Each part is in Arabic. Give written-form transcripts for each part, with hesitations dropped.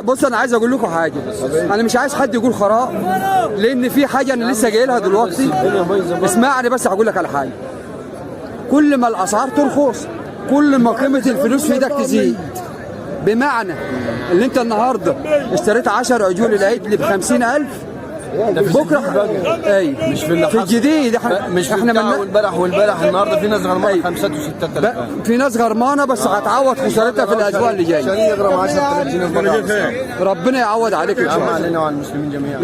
بص انا عايز اقول لكم حاجه. انا مش عايز حد يقول خراب، لان في حاجه انا لسه جاي لها دلوقتي. اسمعني بس هقول لك على حاجه. كل ما الاسعار ترخص كل ما قيمه الفلوس في ايدك تزيد. بمعنى اللي انت النهارده اشتريت 10 عجول العيد ب 50,000 بكره ايوه مش في الجديد. مش في احنا والبارح النهارده في ناس غرمانه 5 و6,000. في ناس غرمانه بس هتعوض خسارتها في الاسبوع اللي جاي. شاريه يغرم 10,000 جنيه. ربنا يعوض عليك ان شاء الله. علينا وعلى المسلمين جميعا.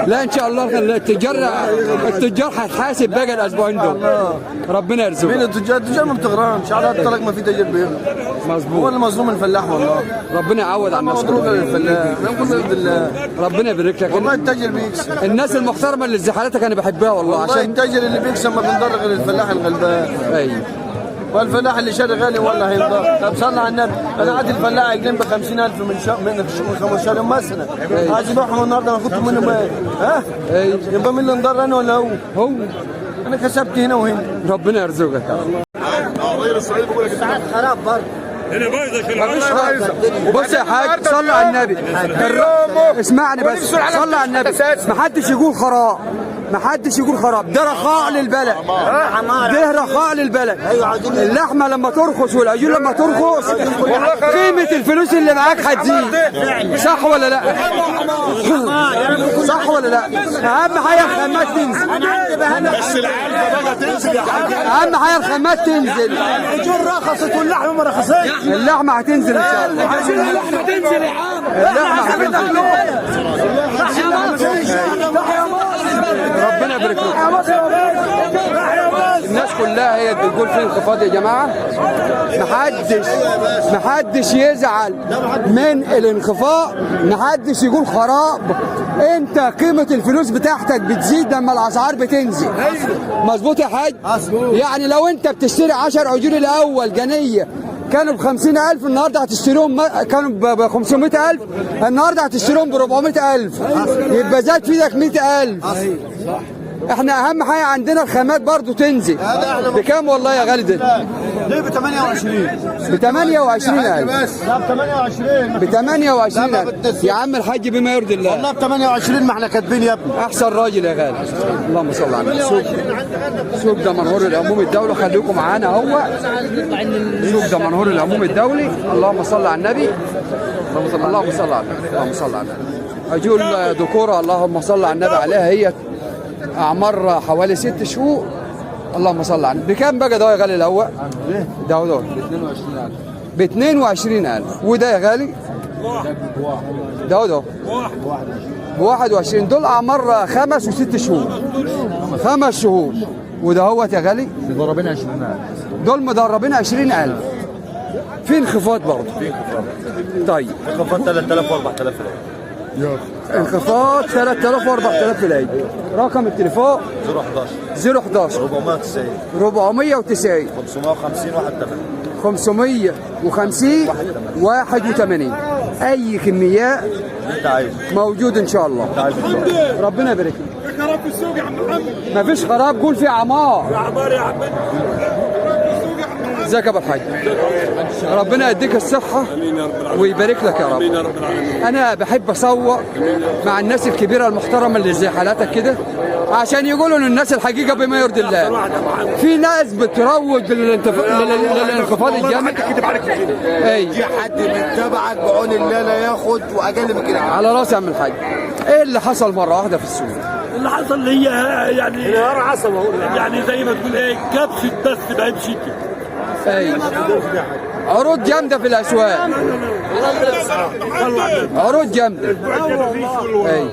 لا ان شاء الله التجار هتحاسب بقى الاسبوعين دول. ربنا يرزقك. مين التجار ما بتغرمش على الطلاق، ما في تاجر بيغرم. مظبوط. هو اللي مظلوم الفلاح والله. ربنا يعوض على الناس مضروب الفلاح. نقول بالله ربنا يبارك لك. والله التاجر بيكسب. الناس المحترمه اللي زي حالتك انا بحبها والله عشان التاجر اللي بيكسب ما بينضر غير الفلاح الغلبان. ايوه. والفلاح اللي شاري غالي والله هينضر. طب صلى على النبي، انا عادي الفلاح يجنن ب 50,000 من 15 يوم مثلا. عايز يبيعهم النهارده انا كنت منه بقى. ها؟ ايوه. يبقى مين اللي انضر انا ولا هو؟ انا كسبت هنا وهنا. ربنا يرزقك. غير الصعيد بقول لك ساعات خراب برضه. هنا بايظه. بص يا حاج صلى على النبي. اسمعني بس صلى على النبي. ما حدش يقول خراب، ما حدش يقول خراب. ده رخاء للبلد، ده رخاء للبلد. اللحمه لما ترخص والعجول لما ترخص قيمه الفلوس اللي معاك هتزيد. صح ولا لا؟ صح ولا لا؟ اهم حاجه الخامات تنزل. بس العلبه بقى تنزل يا حاج. اهم حاجه الخامات تنزل. العجول رخصت واللحمه ما رخصتش. اللحمه هتنزل ان شاء الله. اللحمه تنزل يا عم. اللحمه هتنزل. ربنا يبارك لكم. الناس كلها هي بتقول في انخفاض يا جماعه. محدش يزعل من الانخفاض، محدش يقول خراب. انت قيمه الفلوس بتاعتك بتزيد لما الاسعار بتنزل. مظبوط يا حاج؟ يعني لو انت بتشتري 10 عجول الاول جنيه كانوا ب 50,000 النهارده هتشتريهم كانوا ب 500,000 النهارده هتشتريهم ب 400,000 يبقى زاد في ايدك 100,000. احنا اهم حاجه عندنا الخامات برضو تنزل. بكام والله يا غالي ده؟ ليه ب 28؟ ب 28,000 بس. لا ب 28. ب 28,000 يا عم الحاج بما يرضي الله. والله ب 28 ما احنا كاتبين يا ابني. احسن راجل يا غالي. اللهم صل على النبي. سوق دمنهور العموم الدولي، خليكم معانا اهو. سوق دمنهور العموم الدولي. اللهم صل على النبي. اللهم صل على النبي. اللهم صل على النبي. عجول ذكوره اللهم صل على النبي عليها، هي اعمار حوالي 6 شهور. اللهم صل على النبي. بكام بقى ده يا غالي الاول؟ ده ب 22,000. ب 22,000. وده يا غالي؟ ده ب 21. دول اعمار 5 و6 شهور. 5 شهور. وده هو يا غالي؟ مضربين 20,000. دول مضربين 20,000. في انخفاض برضه. طيب انخفاض 3,000 و4,000. انخفاض 3,000 و4,000 في العيد. رقم التليفون 011 011 490 490 550 550 81. اي كميات انت عايز موجود ان شاء الله. ربنا يبارك لك. في خراب في السوق يا عم محمد. مفيش خراب، قول في عمار. يا عمار يا عم. ازيك يا ابو الحاج؟ ربنا يديك الصحة ويبارك لك يا رب. أنا بحب أصور مع الناس الكبيرة المحترمة اللي زي حالاتك كده عشان يقولوا للناس الحقيقة بما يرضي الله. في ناس بتروج للانخفاض الجامد. اي حد من تبعك بعون الله لا ياخد واقل من كده. على راسي يا عم الحاج. إيه اللي حصل مرة واحدة في السوق؟ اللي حصل هي يعني انهيار عصبه، يعني زي ما تقول ايه كبسه بس ما يمشي كده. ايوه. عروض جامده في الاسواق. عروض جامده. ايوه.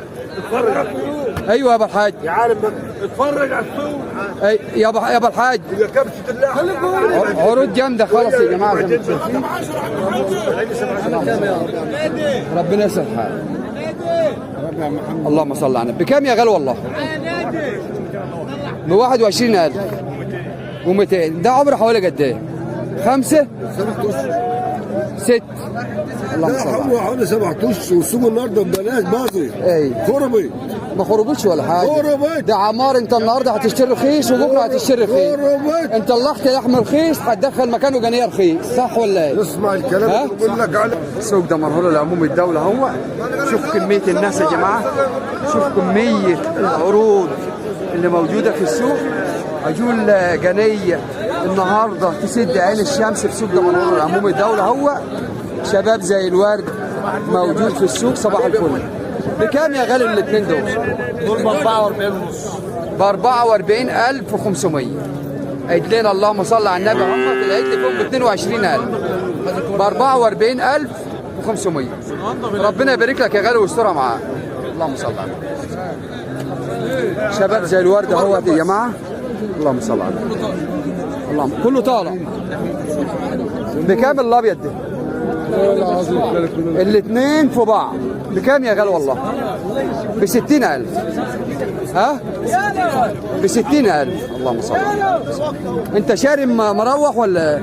ايوه يا ابو الحاج. يا عالم اتفرج على السوق. اي يا ابو الحاج. كبسه اللحم. عروض جامده خالص يا جماعه. ربنا يسهل حالك. اللهم صل على النبي. بكام يا غالي والله؟ ب 21,000 و200. ده عمره حوالي قد ايه؟ 5 6. اللهم صل على النبي. حوالي 7 اشهر والسوق النهارده ببلاش باظي. اي كربي. ما خربتش ولا حاجه. خربت. ده عمار، انت النهارده هتشتري رخيص وبكره هتشتري رخيص. خربت. انت طلعت لحم رخيص هتدخل مكانه جنيه رخيص، صح ولا ايه؟ اسمع الكلام ها؟ اللي بقول لك عليه. السوق ده مرهول العموم الدولة هو. شوف كمية الناس يا جماعة، شوف كمية العروض اللي موجودة في السوق. عجول جنية النهاردة تسد عين الشمس في سوق ده مرهول العموم الدولة هو. شباب زي الورد موجود في السوق. صباح الفل. بكام يا غالي الاثنين دول؟ دول ب 44 ونص. ب 44,500. عيد لنا اللهم صل على النبي محمد. العيد اللي فوق ب 22,000 ب 44,500. ربنا يبارك لك يا غالي ويسترها معاك. اللهم صل على النبي. شباب زي الورد اهوت يا جماعه. اللهم صل على النبي. اللهم كله طالع. بكام الابيض ده؟ الاثنين في بعض. بكام يا غالي والله؟ ب 60,000. ها؟ ب 60,000. اللهم صل على النبي. انت شاري مروح ولا؟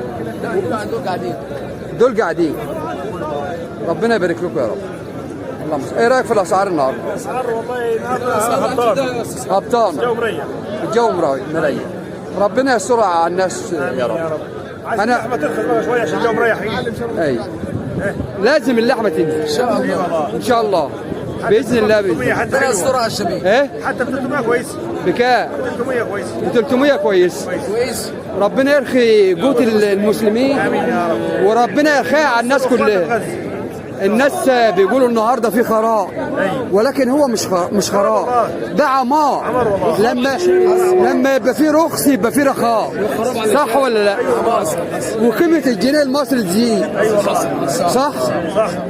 دول قاعدين. ربنا يبارك لكم يا رب. اللهم صل. ايه رايك في الاسعار النهارده؟ اسعار والله النهارده هبطان. الجو مريح. الجو مريح. ربنا يسترها على الناس يا رب. انا اللحمه ترخص بقى شويه عشان الجو مريح. اي لازم اللحمه تنزل ان شاء الله. ان شاء الله باذن الله. باذن حتى السرعه على الشبيه. ايه حتى ب 300 كويس. بكام؟ 300 كويس. ب 300 كويس. كويس. ربنا يرخي قوت المسلمين امين يا رب. وربنا يرخيها على الناس كلها. الناس بيقولوا النهارده في خراء، ولكن هو مش خراء، ده عمار. لما يبقى في رخص يبقى في رخاء، صح ولا لا؟ وقيمه الجنيه المصري تزيد،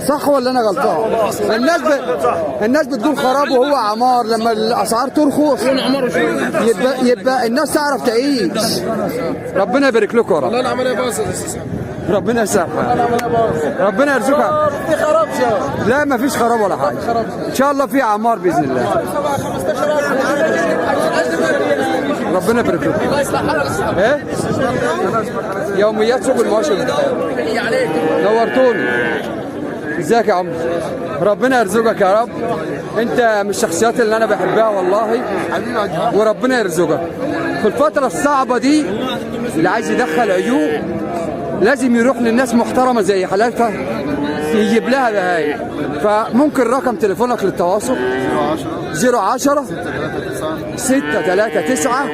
صح ولا انا غلطان؟ الناس بتقول خراب وهو عمار. لما الاسعار ترخص يبقى الناس تعرف تعيش. ربنا يبارك لكم يا رب. العمليه باظت. ربنا يسامحك. ربنا يرزقك. في خراب لا ما فيش خراب ولا حاجه. ان شاء الله في اعمار باذن الله. ربنا يبارك لكم. ايه يوميات سوق المواشي. نورتوني. ازيك يا عمرو؟ ربنا يرزقك يا رب. انت من الشخصيات اللي انا بحبها والله، وربنا يرزقك في الفتره الصعبه دي. اللي عايز يدخل عيوب لازم يروح للناس محترمه زي حالاتها يجيب لها بهاي. فممكن رقم تليفونك للتواصل 010 639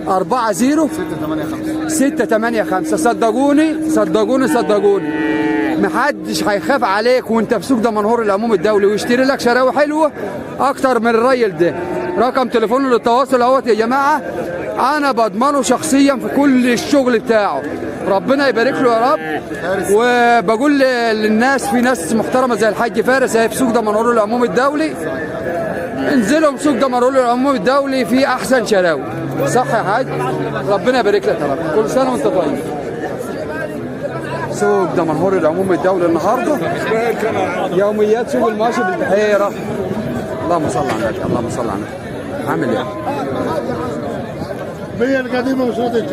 40 685. صدقوني محدش هيخاف عليك وانت في سوق ده منهور العموم الدولي ويشتري لك شراوي حلوه اكتر من الراجل ده. رقم تليفونه للتواصل اهوت يا جماعه. انا بضمنه شخصيا في كل الشغل بتاعه. ربنا يبارك له يا رب. وبقول للناس في ناس محترمه زي الحاج فارس اهي في سوق ده منهور العموم الدولي. انزلوا سوق ده منهور العموم الدولي في احسن شراوي. صح يا حاج؟ ربنا يبارك لك يا رب. كل سنه وانت طيب. سوق ده منهور العموم الدولي النهارده. يوميات سوق الماشي بالبحيره. اللهم صل على النبي. اللهم صل على النبي. عامل ايه؟ هي القديمه مش راضيه